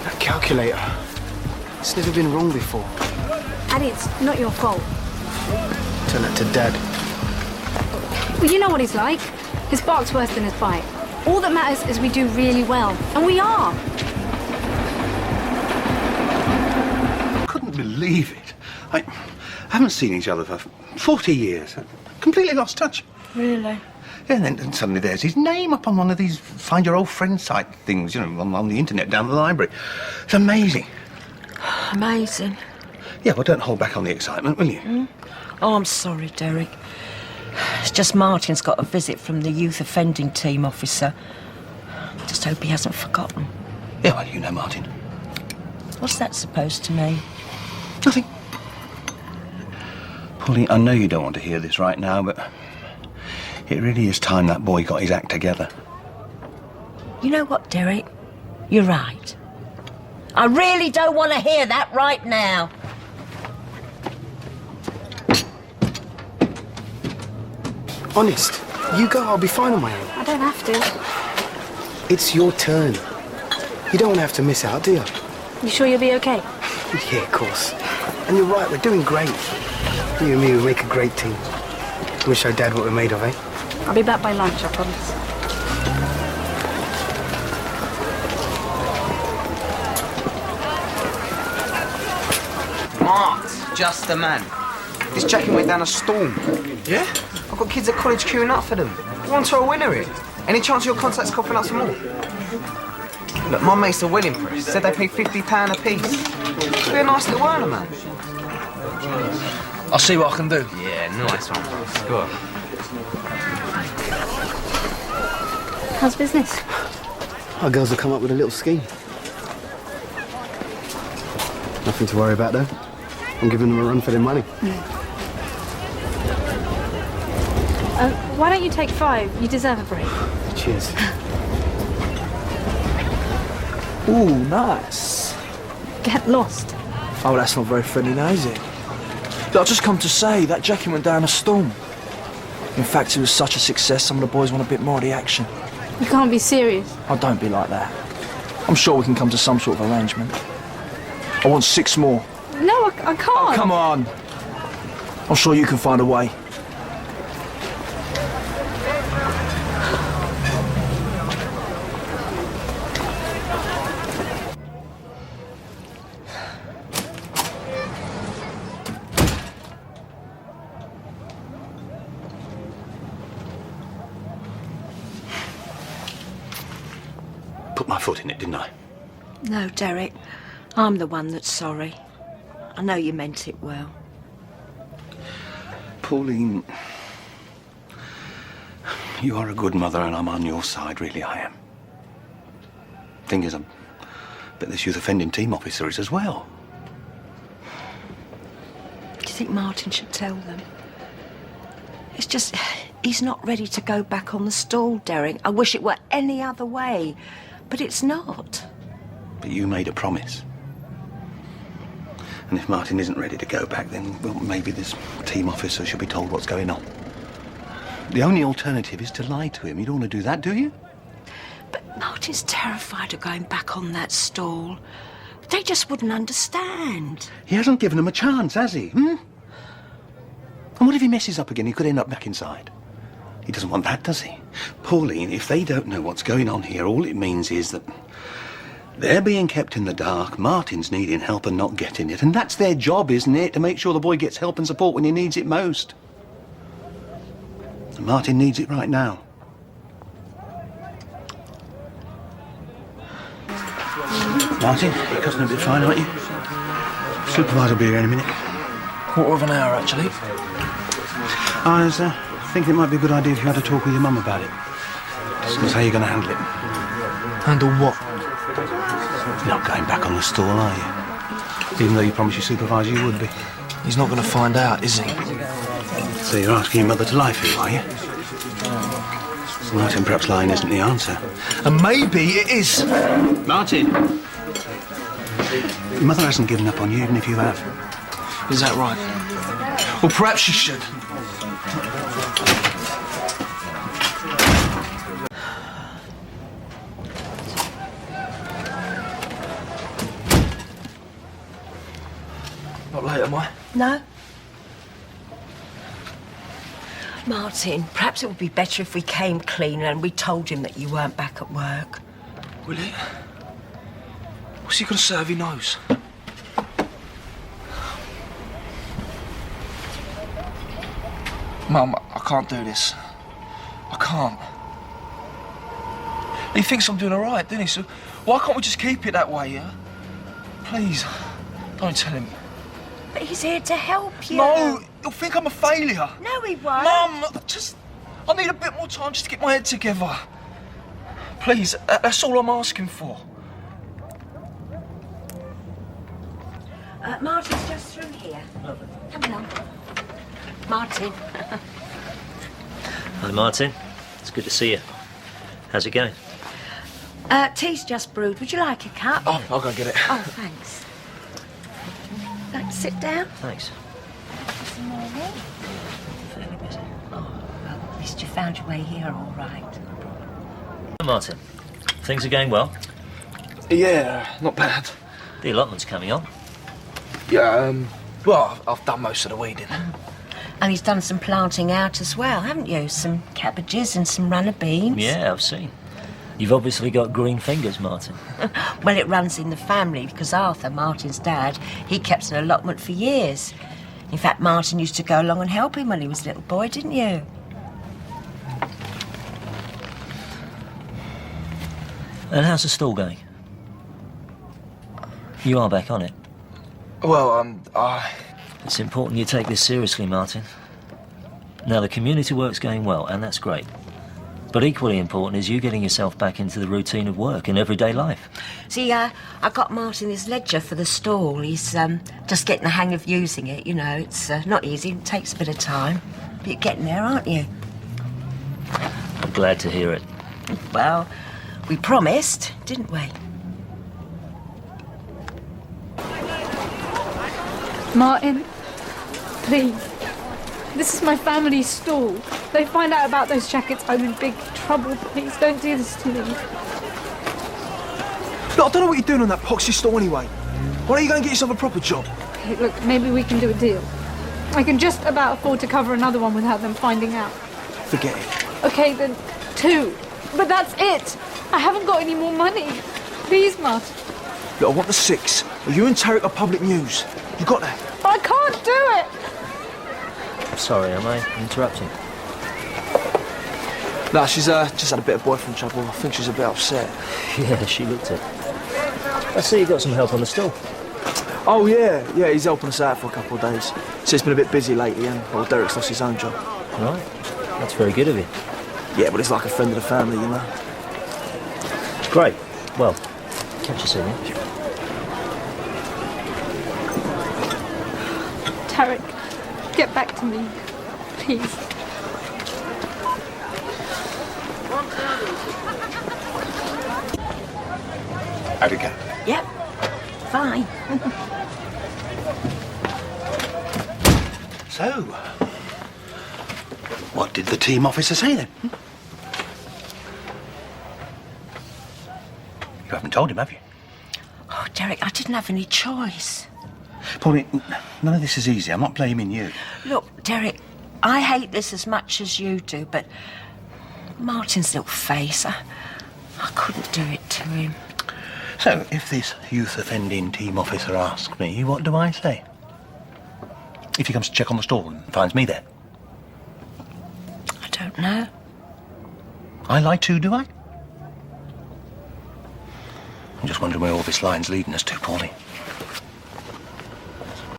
That calculator. It's never been wrong before. Addy, it's not your fault. Tell that to Dad. Well, you know what he's like. His bark's worse than his bite. All that matters is we do really well. And we are. Couldn't believe it. I haven't seen each other for 40 years. Completely lost touch. Really? Yeah, and then suddenly there's his name up on one of these find your old friend site things, you know, on the internet down the library. It's amazing. Amazing. Yeah, well, don't hold back on the excitement, will you? Mm. Oh, I'm sorry, Derek. It's just Martin's got a visit from the youth offending team officer. Just hope he hasn't forgotten. Yeah, well, you know Martin. What's that supposed to mean? Nothing. Pauline, I know you don't want to hear this right now, but it really is time that boy got his act together. You know what, Derek? You're right. I really don't want to hear that right now. Honest, you go, I'll be fine on my own. I don't have to. It's your turn. You don't want to have to miss out, do you? You sure you'll be okay? Yeah, of course. And you're right, we're doing great. You and me will make a great team. We'll show Dad what we're made of, eh? I'll be back by lunch, I promise. Marked, just the man. This jacket went down a storm. Yeah? I've got kids at college queuing up for them. You want to a winner here? Any chance your contact's coughing up some more? Look, my mates are well impressed. Said they pay £50 a piece. It'll be a nice little earner, man. I'll see what I can do. Yeah, nice one. Go on. How's business? Our girls will come up with a little scheme. Nothing to worry about, though. I'm giving them a run for their money. Why don't you take 5? You deserve a break. Cheers. Ooh, nice. Get lost. Oh, that's not very friendly now, is it? Look, I've just come to say that jacket went down a storm. In fact, it was such a success, some of the boys want a bit more of the action. You can't be serious. Oh, don't be like that. I'm sure we can come to some sort of arrangement. I want 6 more. No, I can't. Oh, come on. I'm sure you can find a way. Put my foot in it, didn't I? No, Derek. I'm the one that's sorry. I know you meant it well. Pauline, you are a good mother and I'm on your side, really I am. Thing is, I bet this youth offending team officer is as well. Do you think Martin should tell them? It's just, he's not ready to go back on the stall, Derek. I wish it were any other way, but it's not. But you made a promise. And if Martin isn't ready to go back, then, well, maybe this team officer should be told what's going on. The only alternative is to lie to him. You don't want to do that, do you? But Martin's terrified of going back on that stall. They just wouldn't understand. He hasn't given them a chance, has he? And what if he messes up again? He could end up back inside. He doesn't want that, does he? Pauline, if they don't know what's going on here, all it means is that they're being kept in the dark, Martin's needing help and not getting it, and that's their job, isn't it? To make sure the boy gets help and support when he needs it most. And Martin needs it right now. Martin, you're cutting a bit fine, aren't you? Supervisor will be here in a minute. Quarter of an hour, actually. I was thinking it might be a good idea if you had to talk with your mum about it. Discuss how you're going to handle it. Handle what? You're not going back on the stall, are you? Even though you promised your supervisor you would be. He's not going to find out, is he? So you're asking your mother to lie for you, are you? Martin, perhaps lying isn't the answer. And maybe it is. Martin! Your mother hasn't given up on you, even if you have. Is that right? Well, perhaps she should. Not late, am I? No? Martin, perhaps it would be better if we came clean and we told him that you weren't back at work. Will it? What's he going to say if he knows? Mum, I can't do this. I can't. He thinks I'm doing all right, doesn't he? So why can't we just keep it that way, yeah? Please, don't tell him. But he's here to help you. No, he'll think I'm a failure. No, he won't. Mum, I need a bit more time just to get my head together. Please, that's all I'm asking for. Martin's just through here. Come along. Martin. Hi, Martin. It's good to see you. How's it going? Tea's just brewed. Would you like a cup? Oh, I'll go get it. Oh, thanks. Like to sit down? Thanks. Fairly busy. Oh, well, at least you found your way here all right. Martin, things are going well. Yeah, not bad. The allotment's coming on. Yeah, well, I've done most of the weeding. And he's done some planting out as well, haven't you? Some cabbages and some runner beans. Yeah, I've seen. You've obviously got green fingers, Martin. Well, it runs in the family because Arthur, Martin's dad, he kept an allotment for years. In fact, Martin used to go along and help him when he was a little boy, didn't you? And how's the stall going? You are back on it. Well, It's important you take this seriously, Martin. Now, the community work's going well, and that's great. But equally important is you getting yourself back into the routine of work and everyday life. See, I got Martin his ledger for the stall. He's just getting the hang of using it, you know. It's not easy, it takes a bit of time. But you're getting there, aren't you? I'm glad to hear it. Well, we promised, didn't we? Martin, please. This is my family's stall. If they find out about those jackets, I'm in big trouble. Please don't do this to me. look, I don't know what you're doing on that poxy stall anyway. Why don't you go and get yourself a proper job? Okay, look, maybe we can do a deal. I can just about afford to cover another one without them finding out. Forget it. Okay, then 2. But that's it. I haven't got any more money. Please, Martin. Look, I want the 6. You and Tarek are public news. You got that? I can't do it. Sorry, am I interrupting? Nah, she's just had a bit of boyfriend trouble. I think she's a bit upset. Yeah, she looked it. I see you got some help on the stall. Oh, yeah, he's helping us out for a couple of days. So it's been a bit busy lately, and, well, Derek's lost his own job. Right. That's very good of you. Yeah, but it's like a friend of the family, you know. Great. Well, catch you soon, yeah? Tarek, get back to me, please. How'd it go? Yep, fine. So, what did the team officer say then? You haven't told him, have you? Oh, Derek, I didn't have any choice. Pauline, none of this is easy. I'm not blaming you. Look, Derek, I hate this as much as you do, but Martin's little face, I couldn't do it to him. So, if this youth offending team officer asks me, what do I say? If he comes to check on the stall and finds me there? I don't know. I lie too, do I? I'm just wondering where all this line's leading us to, Pauline.